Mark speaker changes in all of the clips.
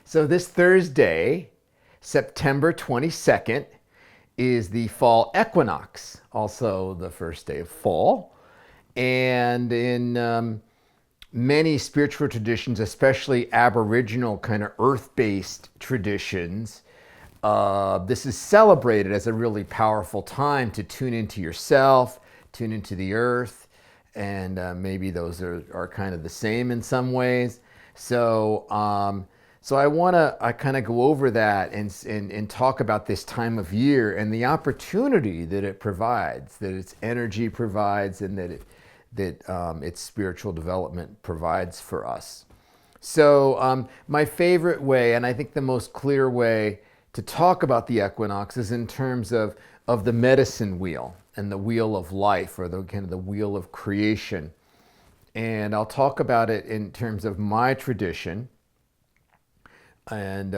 Speaker 1: So this Thursday, September 22nd, is the fall equinox, also the first day of fall. And in many spiritual traditions, especially aboriginal kind of earth-based traditions, this is celebrated as a really powerful time to tune into yourself, tune into the earth, and maybe those are kind of the same in some ways. So I kind of go over that and talk about this time of year and the opportunity that it provides, that its energy provides, and that its spiritual development provides for us. So my favorite way, and I think the most clear way to talk about the equinox, is in terms of the medicine wheel and the wheel of life, or the kind of the wheel of creation. And I'll talk about it in terms of my tradition. And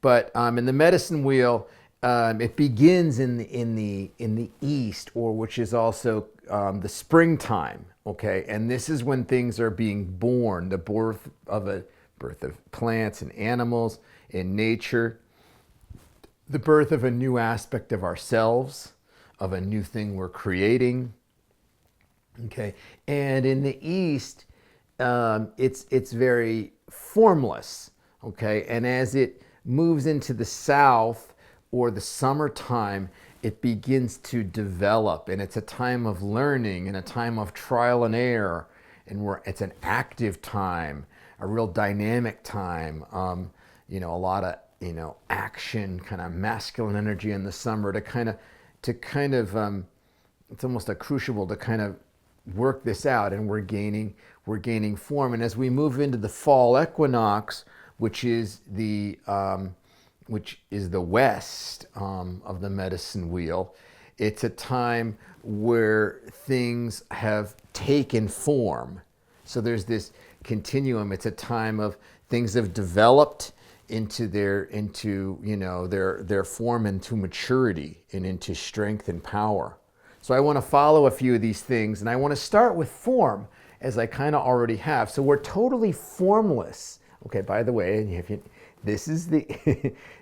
Speaker 1: but in the medicine wheel, it begins in the east, or which is also the springtime. Okay, and this is when things are being born, the birth of plants and animals in nature, the birth of a new aspect of ourselves, of a new thing we're creating. Okay, and in the east, it's very formless. Okay, and as it moves into the south, or the summertime, it begins to develop, and it's a time of learning and a time of trial and error, and it's an active time, a real dynamic time. A lot of action, kind of masculine energy in the summer to it's almost a crucible to kind of work this out, and we're gaining form. And as we move into the fall equinox, which is the west of the medicine wheel, it's a time where things have taken form. So there's this continuum. It's a time of things have developed into their form, into maturity, and into strength and power. So I want to follow a few of these things, and I want to start with form, as I kind of already have. So we're totally formless. Okay, by the way, this is the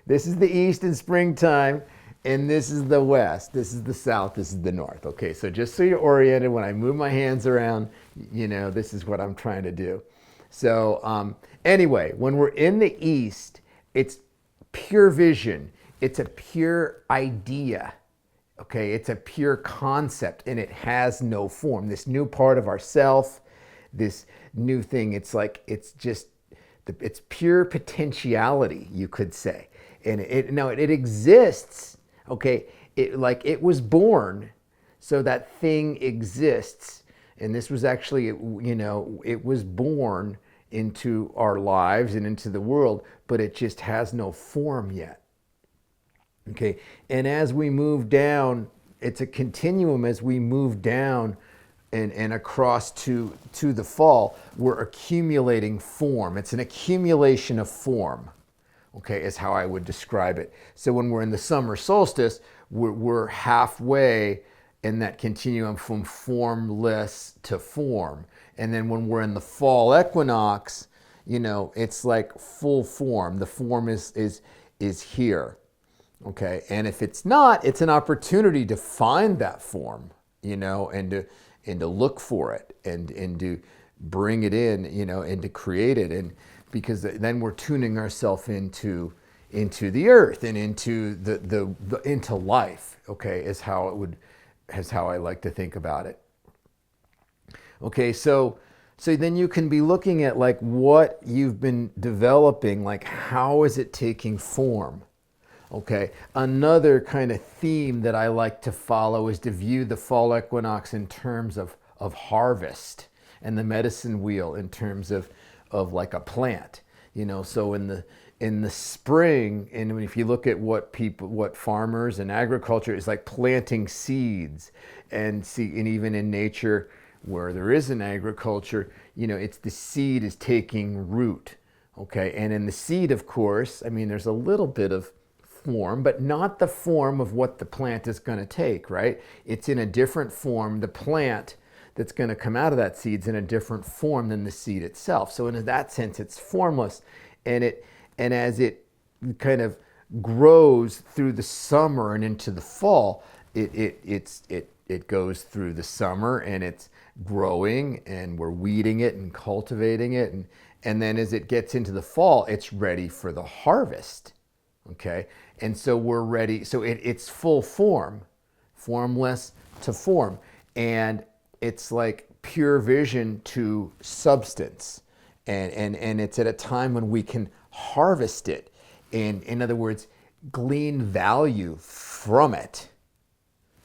Speaker 1: this is the east in springtime, and this is the west. This is the south. This is the north. Okay, so just so you're oriented, when I move my hands around, this is what I'm trying to do. So anyway, when we're in the east, it's pure vision. It's a pure idea. Okay, it's a pure concept, and it has no form. This new part of ourself, this new thing, it's pure potentiality, you could say. And it exists. Okay, it was born, so that thing exists. And this was actually, it was born into our lives and into the world, but it just has no form yet. Okay, and as we move down, it's a continuum. As we move down and across to the fall, we're accumulating form. It's an accumulation of form, okay, is how I would describe it. So when we're in the summer solstice, we're halfway in that continuum from formless to form. And then when we're in the fall equinox, it's like full form. The form is here. Okay, and if it's not, it's an opportunity to find that form, and to look for it, and to bring it in, and to create it, and because then we're tuning ourselves into the earth and into into life. Okay, is how I like to think about it. Okay, so then you can be looking at like what you've been developing, like how is it taking form. Okay, another kind of theme that I like to follow is to view the fall equinox in terms of harvest, and the medicine wheel in terms of like a plant. So in the spring, and if you look at what farmers and agriculture is like, planting seeds, and even in nature where there is an agriculture, it's the seed is taking root. Okay, and in the seed, of course, there's a little bit of form, but not the form of what the plant is going to take, right? It's in a different form. The plant that's going to come out of that seed's in a different form than the seed itself. So in that sense, it's formless, and And as it kind of grows through the summer and into the fall, it goes through the summer and it's growing and we're weeding it and cultivating it. And then as it gets into the fall, it's ready for the harvest. Okay. And so we're ready. So it's full form, formless to form. And it's like pure vision to substance. And it's at a time when we can harvest it. And in other words, glean value from it.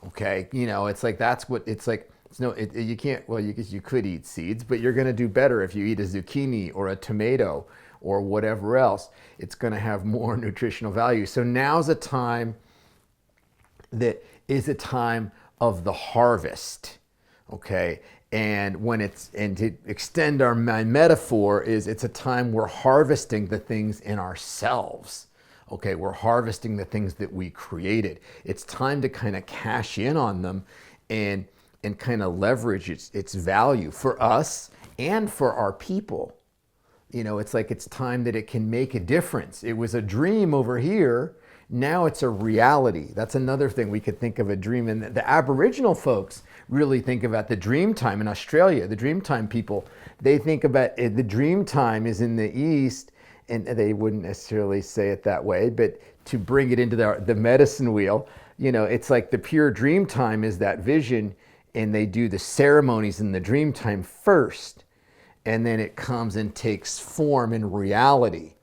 Speaker 1: Okay, it's like that's what it's like. It's no, you can't. Well, you could eat seeds, but you're going to do better if you eat a zucchini or a tomato or whatever else. It's going to have more nutritional value. So now's a time that is a time of the harvest. Okay, and to extend my metaphor is it's a time we're harvesting the things in ourselves. Okay, we're harvesting the things that we created. It's time to kind of cash in on them and kind of leverage its value for us and for our people. It's like it's time that it can make a difference. It was a dream over here. Now it's a reality. That's another thing we could think of a dream. And the Aboriginal folks really think about the dream time in Australia. The dream time people, they think about the dream time is in the East. And they wouldn't necessarily say it that way, but to bring it into the medicine wheel, it's like the pure dream time is that vision, and they do the ceremonies in the dream time first, and then it comes and takes form in reality.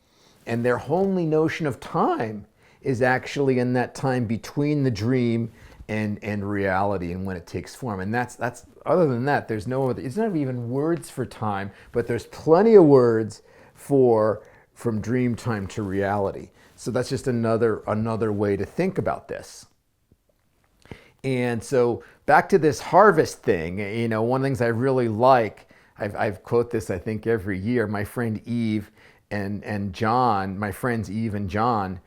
Speaker 1: And their only notion of time is actually in that time between the dream and reality and when it takes form. And that's other than that, there's no other, it's not even words for time, but there's plenty of words from dream time to reality. So that's just another way to think about this. And so back to this harvest thing, one of the things I really like, I've quote this I think every year. My friend Eve and John, my friends Eve and John,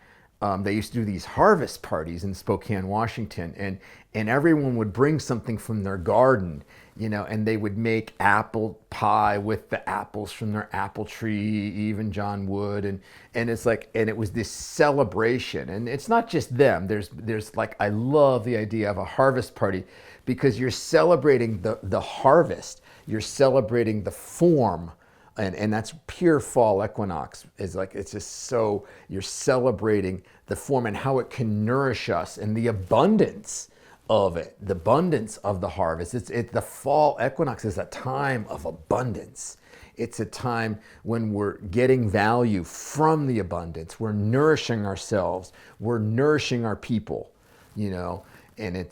Speaker 1: they used to do these harvest parties in Spokane, Washington, and everyone would bring something from their garden, and they would make apple pie with the apples from their apple tree. Eve and John would, and it's like, and it was this celebration. And it's not just them. There's like, I love the idea of a harvest party because you're celebrating the harvest. You're celebrating the form. And that's pure fall equinox. Is like, it's just so, you're celebrating the form and how it can nourish us and the abundance of it, the abundance of the harvest. The fall equinox is a time of abundance. It's a time when we're getting value from the abundance. We're nourishing ourselves. We're nourishing our people, and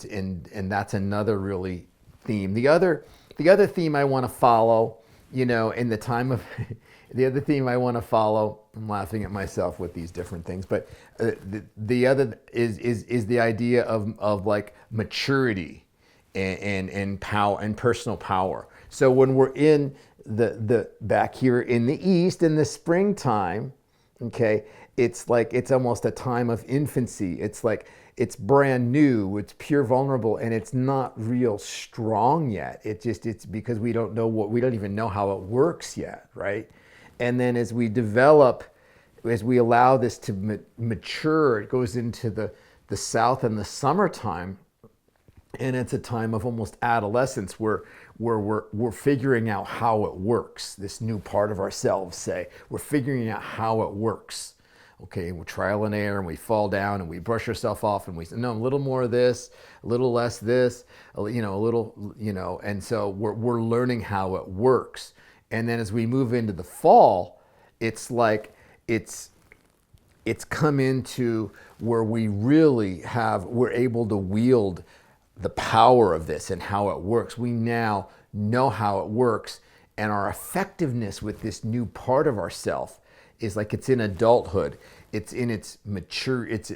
Speaker 1: that's another really theme. The other theme I want to follow, in the time of the other theme I want to follow, I'm laughing at myself with these different things, but the other is the idea of like maturity and power and personal power. So when we're in the back here in the East in the springtime, okay, it's like it's almost a time of infancy. It's like it's brand new, it's pure vulnerable, and it's not real strong yet. It's because we don't even know how it works yet, right? And then as we develop, as we allow this to mature, it goes into the South in the summertime, and it's a time of almost adolescence where we're figuring out how it works. This new part of ourselves, say, we're figuring out how it works. Okay, we're trial and error, and we fall down, and we brush ourselves off, and we say, no, a little more of this, a little less this, a little, and so we're learning how it works. And then as we move into the fall, it's like it's come into where we're able to wield the power of this and how it works. We now know how it works, and our effectiveness with this new part of ourself is like it's in adulthood. It's in its mature. It's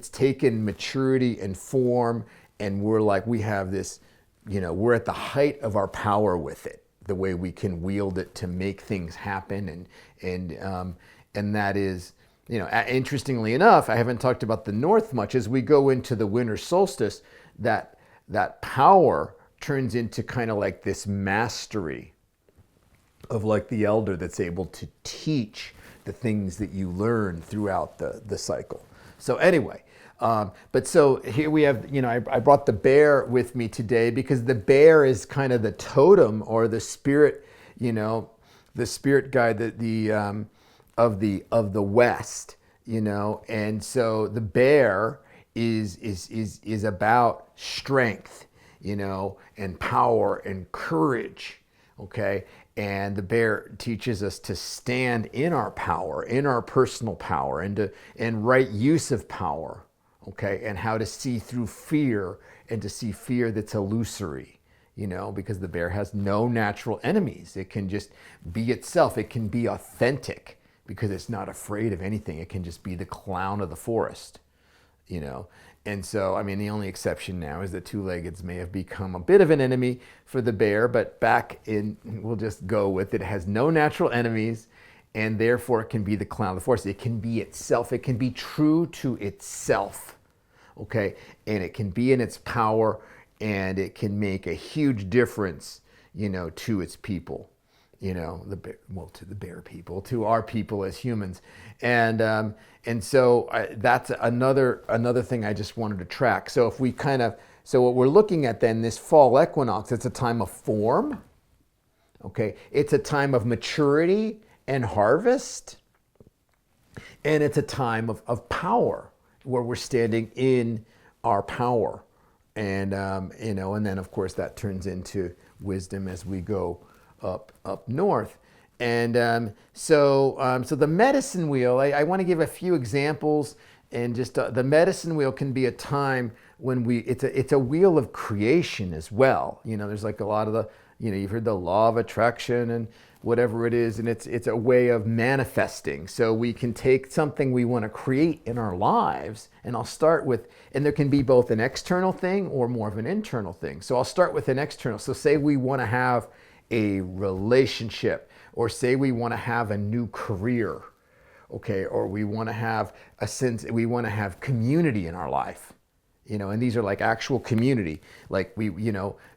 Speaker 1: taken maturity and form, and we have this. We're at the height of our power with it. The way we can wield it to make things happen, and that is, interestingly enough, I haven't talked about the North much. As we go into the winter solstice, that power turns into kind of like this mastery of like the elder that's able to teach the things that you learn throughout the cycle. So anyway, but so here we have, I brought the bear with me today because the bear is kind of the totem or the spirit, the spirit guide of the West, and so the bear is about strength, and power and courage. Okay. And the bear teaches us to stand in our power, in our personal power, and right use of power. Okay. And how to see through fear and to see fear that's illusory, because the bear has no natural enemies. It can just be itself. It can be authentic because it's not afraid of anything. It can just be the clown of the forest, And so, the only exception now is that two-leggeds may have become a bit of an enemy for the bear, but we'll just go with it. It has no natural enemies, and therefore it can be the clown of the forest. It can be itself. It can be true to itself, okay? And it can be in its power, and it can make a huge difference, to its people. To the bear people, to our people as humans, and so that's another thing I just wanted to track. So if we what we're looking at then, this fall equinox, it's a time of form, okay? It's a time of maturity and harvest, and it's a time of power where we're standing in our power, and and then of course that turns into wisdom as we go up north. And so the medicine wheel, I want to give a few examples, and just the medicine wheel can be a time when it's a wheel of creation as well. There's like a lot of you've heard the law of attraction and whatever it is, and it's a way of manifesting. So we can take something we want to create in our lives, and I'll start with, and there can be both an external thing or more of an internal thing. So I'll start with an external. So say we want to have a relationship, or say we want to have a new career, okay, or we want to have we want to have community in our life, and these are like actual community, like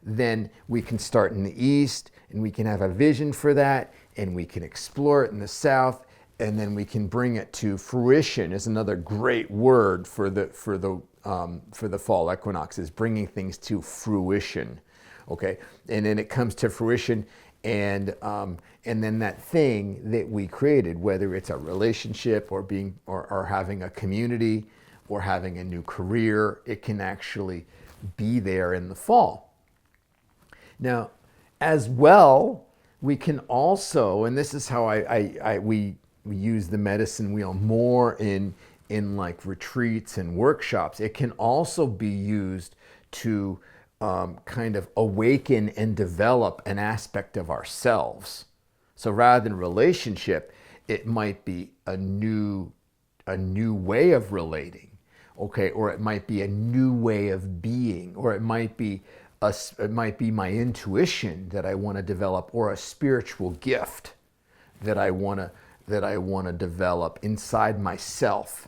Speaker 1: then we can start in the East, and we can have a vision for that, and we can explore it in the South, and then we can bring it to fruition. Is another great word for the fall equinox, is bringing things to fruition. Okay, and then it comes to fruition, and then that thing that we created, whether it's a relationship or or having a community or having a new career, it can actually be there in the fall. Now, as well, we can also, and this is how we use the medicine wheel more in like retreats and workshops. It can also be used to kind of awaken and develop an aspect of ourselves. So rather than relationship, it might be a new way of relating, okay, or it might be a new way of being, or it might be my intuition that I want to develop, or a spiritual gift that I want to develop inside myself,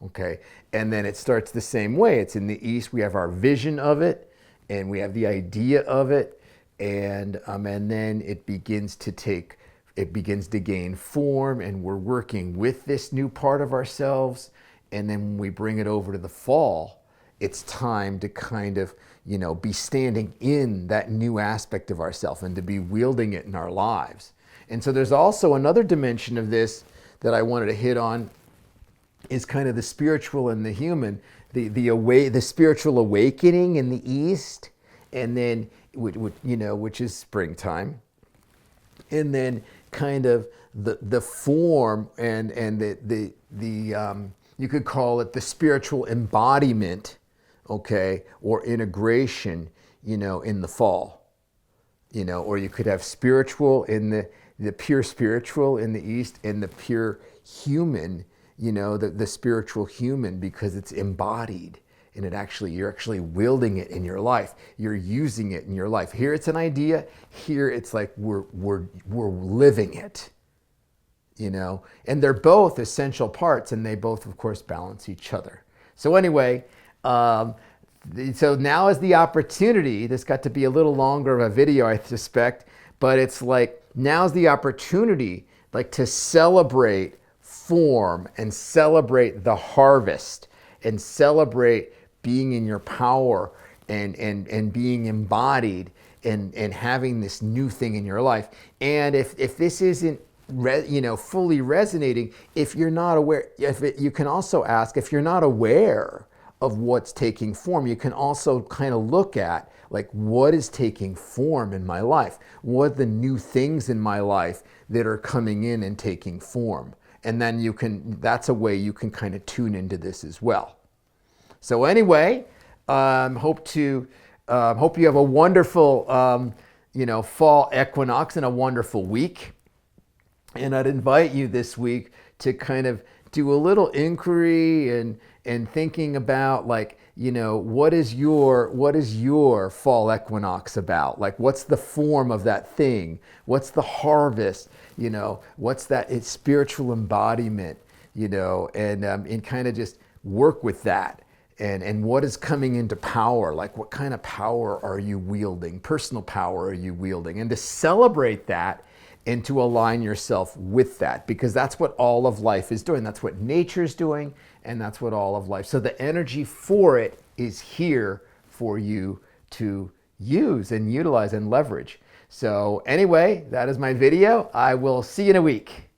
Speaker 1: okay. And then it starts the same way. It's in the East. We have our vision of it, and we have the idea of it, and then it begins to gain form, and we're working with this new part of ourselves. And then when we bring it over to the fall, it's time to kind of, be standing in that new aspect of ourselves and to be wielding it in our lives. And so there's also another dimension of this that I wanted to hit on, is kind of the spiritual and the human. The spiritual awakening in the East, and then which is springtime, and then kind of the form and the you could call it the spiritual embodiment, okay, or integration, in the fall, or you could have spiritual in the pure spiritual in the East, and the pure human, the spiritual human, because it's embodied, and you're actually wielding it in your life. You're using it in your life. Here it's an idea. Here it's like we're living it, and they're both essential parts, and they both, of course, balance each other. So anyway, so now is the opportunity. This got to be a little longer of a video, I suspect, but it's like now's the opportunity, like, to celebrate form and celebrate the harvest and celebrate being in your power and being embodied and having this new thing in your life. And if this isn't fully resonating, if you're not aware, you can also ask, if you're not aware of what's taking form, you can also kind of look at, like, what is taking form in my life? What are the new things in my life that are coming in and taking form? And then that's a way you can kind of tune into this as well. So anyway, hope you have a wonderful, fall equinox and a wonderful week. And I'd invite you this week to kind of do a little inquiry and thinking about, like, what is your fall equinox about? Like, what's the form of that thing? What's the harvest? What's that spiritual embodiment? And kind of just work with that. And what is coming into power? Like, what kind of power are you wielding? Personal power are you wielding? And to celebrate that and to align yourself with that, because that's what all of life is doing. That's what nature's doing, and that's what all of life. So the energy for it is here for you to use and utilize and leverage. So anyway, that is my video. I will see you in a week.